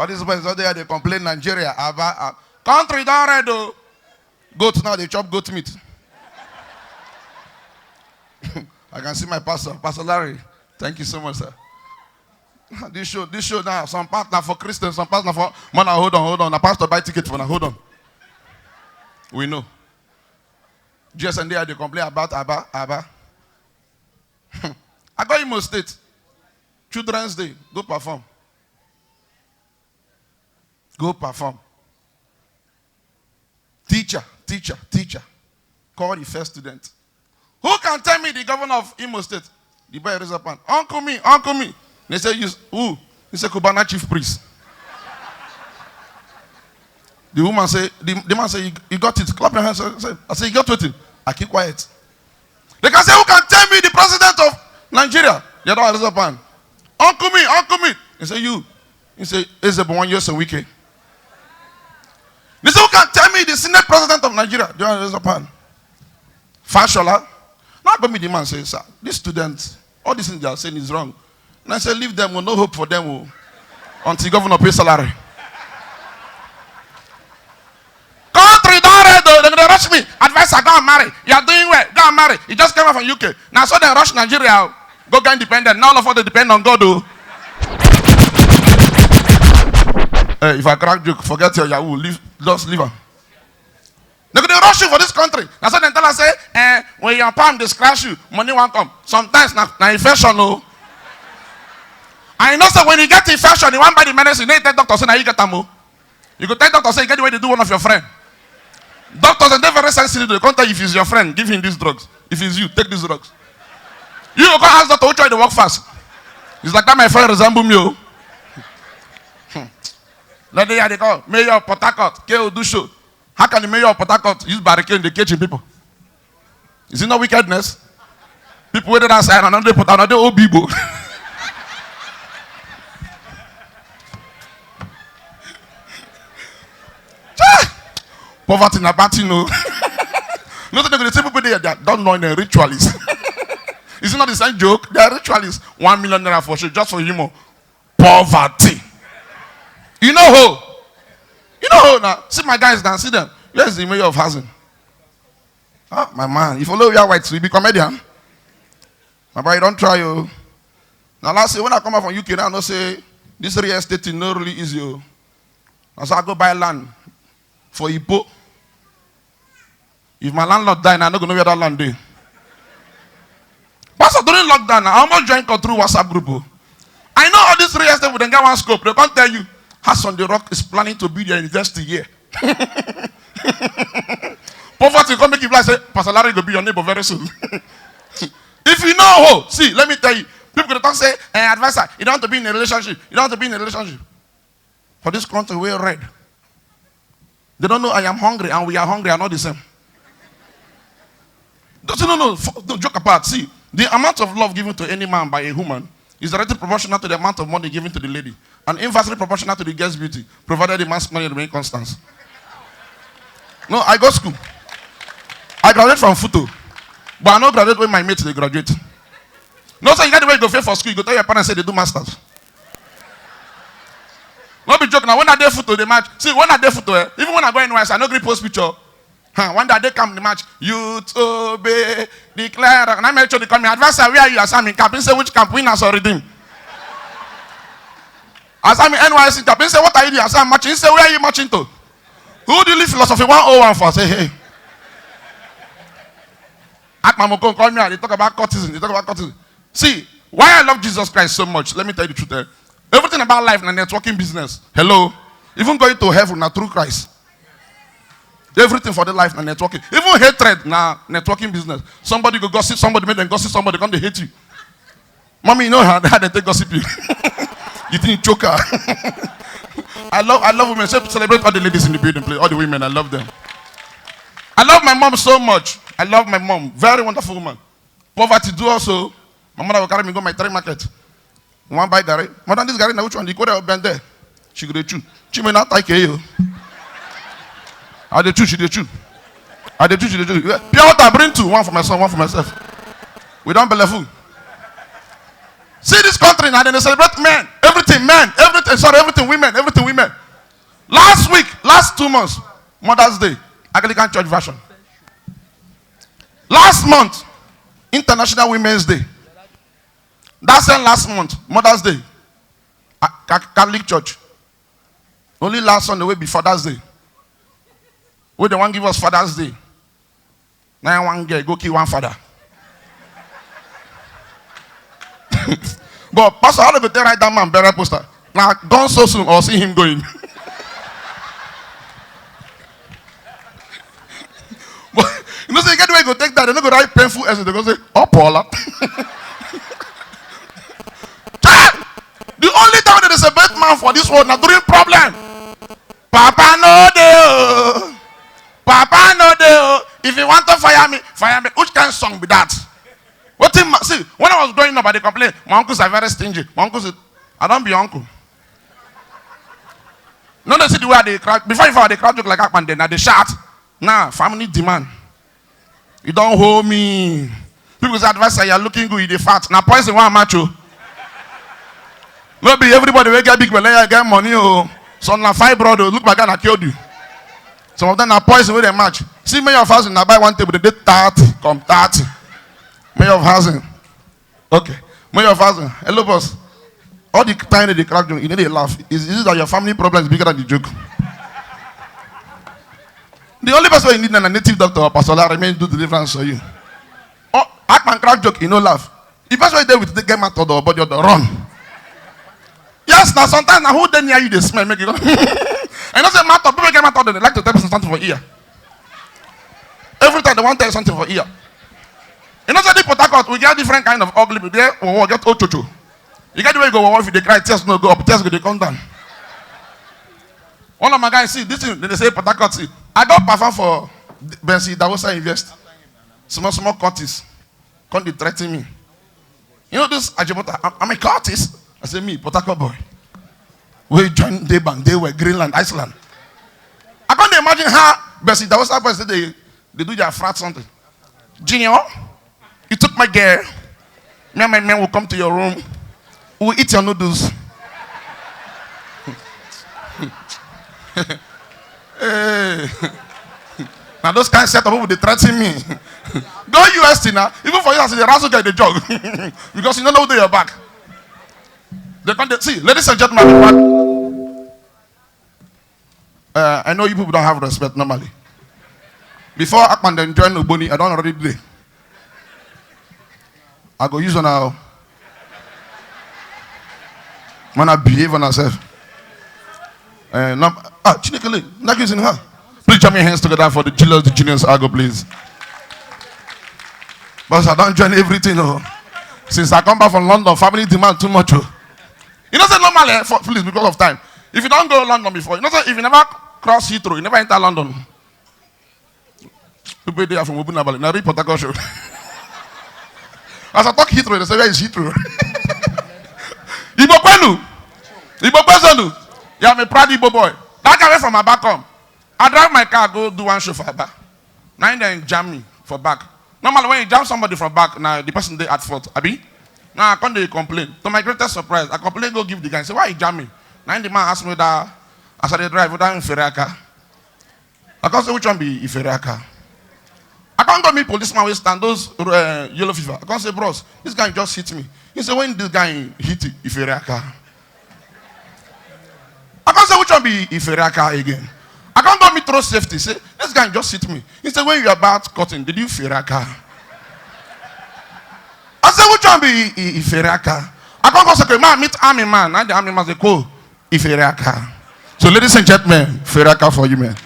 All these boys out there, they complain Nigeria about country don't red though. Goat now, they chop goat meat. I can see my pastor, Pastor Larry. Thank you so much, sir. This show now, some partner for Christians, some partner for man. Hold on. The pastor buy ticket for now. Hold on. We know. Just and there they complain about Abba. I got Imo State. Children's Day. Go perform. Go perform. Teacher. Call the first student. Who can tell me the governor of Imo State? The boy raise up hand. Uncle me. They say, who? He said, Kubana chief priest. The woman say, the man say, you got it. Clap your hands. I say, you got it. I keep quiet. They can say, who can tell me the president of Nigeria? The other one raise up hand. Uncle me. He say, you. He say, Ezebo 1 year and weekend. They say, who can tell me the Senate president of Nigeria? The other one raise up hand. Fashola. Now go me the man say, sir, these students, all these things they are saying is wrong. And I said, leave them, no hope for them until governor pay salary. Country don't read though, they're going to rush me. Advice, I go and marry. You are doing well, go and marry. You just came out from UK. Now so they rush Nigeria, go get independent. Now all of us they depend on God though. Hey, if I crack joke, forget your Yahoo, just leave her. They're going to rush you for this country. That's what they tell us, say, when your palm they scratch you, money won't come. Sometimes now infection, no. And you know, so when you get infection, you want buy the medicine, you tell doctor say, now you get them. You go tell doctor say, you get the way to do one of your friend. Doctors are very sensitive. They can't tell you if it's your friend, give him these drugs. If it's you, take these drugs. You go ask doctor who try to work fast. It's like that my friend resemble me. Let they call Mayor of Port Harcourt, K.O. do show. How can the mayor of Port Harcourt use barricade in the cage people? Is it not wickedness? People waited outside and they put another old people. Poverty in a party, no. Nothing going to say people there that don't know the ritualists. Is it not the same joke? They are ritualists. 1 million naira for sure, just for humor. Poverty. You know who? Now. See my guys down, see them. Here's the mayor of housing. Oh, my man. If you follow your whites, you be comedian. My boy, don't try you. Now last year when I come out from UK now, I say this real estate is not really easy. So I go buy land for Ipo. If my landlord die, I'm not going to know where that land is. Pastor, during lockdown, I almost joined through WhatsApp group. I know all this real estate with them get one scope. They can't tell you. House on the Rock is planning to build your university here. Poverty come make you like say, Pastor Larry will be your neighbor very soon. If you know who, see, let me tell you, people going to say, advisor, you don't have to be in a relationship. You don't have to be in a relationship. For this country, we're red. They don't know I am hungry and we are hungry are not the same. No, joke apart. See, the amount of love given to any man by a woman is directly proportional to the amount of money given to the lady, and inversely proportional to the girl's beauty, provided the man's money remain constant. No, I go school. I graduate from Futo, but I don't graduate when my mates they graduate. No, so you got the way you go pay for school, you go tell your parents say they do masters. Not be joking. Now when I do Futo, they match. See, when I do Futo, even when I go anywhere, I no agree post picture. One day they come the match. Youth obey, declare. And I make sure they come. Advisor, where are you? As I'm in camp, say which camp winners or redeem. As I'm in NYC camp, say what are you doing? As I'm marching, say where are you marching to? Who do you leave philosophy 101 for? Say hey. At Mamoko call me. They talk about courtesan. See, why I love Jesus Christ so much? Let me tell you the truth. Everything about life and networking business. Hello, even going to heaven now through Christ. Everything for the life and networking. Even hatred now networking business. Somebody go gossip somebody, make them gossip somebody, come they hate you. Mommy, you know how they take gossip you. You think choker. I love women. Celebrate all the ladies in the building, please. All the women, I love them. I love my mom so much. I love my mom. Very wonderful woman. Poverty do also. My mother will carry me go my trade market. One buy Gary. Madam, this Gary now which one? The code bend there. She go to chew. She may not take you. I dey chew, she dey chew. I dey chew, she dey chew. Pure water, bring two. One for my son, one for myself. We don't believe food. See this country now, they celebrate men. Everything Everything, men. Everything, sorry, everything, women. Everything, women. Last week, last 2 months, Mother's Day, Anglican Church version. Last month, International Women's Day. That's the last month, Mother's Day. Catholic Church. Only last Sunday, way before Father's Day. Where they want to give us Father's Day. Now one girl go kill one father. But Pastor, how do you tell right that man better poster? Now gone so soon or see him going. But you know, so you get the way you go take that, they're not going to write painful essay. They're going to say, oh, Paula. The only time that is a bad man for this world now during problem. Papa no de. Papa no de. If you want to fire me, fire me. Which kind of song be that? What thing? See, when I was growing up, they complain, my uncles are very stingy. My uncles, I don't be uncle. No, they see the way they crack. Before you they crack joke like that, and then they shout. Nah, family demand. You don't hold me. People's advice say you're looking good, you're fat. Now poison one macho. Maybe everybody will get big, but they get money. Oh, so now 5 brothers look like I killed you. Some of them are poison with a match. See, mayor of housing, now buy one table, they did 30, come 30. Mayor of housing. Okay. Mayor of housing. Hello, boss. All the time that they crack joke, you need to laugh. Is it that your family problem is bigger than the joke? The only person you need is a native doctor or pastor that remains do deliverance for you. Oh, I can crack joke, you know laugh. The best way there with the game method or body or the run. Yes, now sometimes now who then near you they smell make you go. And also matter people get method they like to tell person something for ear. Every time they want to tell something for ear. You know, so the Port Harcourt, we get different kind of ugly people. There, we get ochocho. You get the way you go, if they cry, tears no go up, tears go, they come down. One of my guys, see, this thing, they say Port Harcourt, see, I got perform for Bensi, Davosa Invest. Small Curtis. Come they threaten me. You know this, Ajibota, I'm a Curtis. I say, me, Port Harcourt boy. We joined Daybank, they were Greenland, Iceland. I can't imagine how Bensi, Davosa boys, they do their frat something. Junior, you took my girl. Me and my men will come to your room. We will eat your noodles. Hey. Now those kind of set of people, they threaten me. Go UST now. Even for you, I say, the razzle get the jog. Because you don't know who they are back. They can't see, ladies and gentlemen, I know you people don't have respect normally. Before Akman then join Uboni, I don't already do it. I go use on now. Man, I behave on ourselves. Chinekele, not using her. Please join your hands together for the genius, I go, please. But I don't join everything. Oh. Since I come back from London, family demand too much. Oh. You know, say normally, please, because of time. If you don't go to London before, you know, say if you never cross Heathrow, you never enter London. People there from Obunabali, now read Port Harcourt show. As I talk Heathrow, they say, where is Heathrow? Igbo Kwenu. Igbo Kwenu. Yeah, I'm a proud Igbo boy. That guy went from my back home. I drive my car, go do one show for back. Now then jam me for back. Normally when you jam somebody from back, now the person they at fault. Abi? Now I come they complain. To my greatest surprise, I complain, go give the guy. Say, why you jam me? Now the man asked me that as I drive without Inferiaka. I can't say which one be Inferiaka. I can't go meet policeman who stand those yellow fever. I can't say, bros, this guy just hit me. He said, when this guy hit Iferiaka? I can't say which one be Iferiaka again. I can't go meet road safety. Say, this guy just hit me. He said, when you are about cutting, did you Iferiaka? I said, which one be Iferiaka? I can't go say, man, meet army man. And the army man say, cool, Iferiaka. So ladies and gentlemen, Iferiaka for you, man.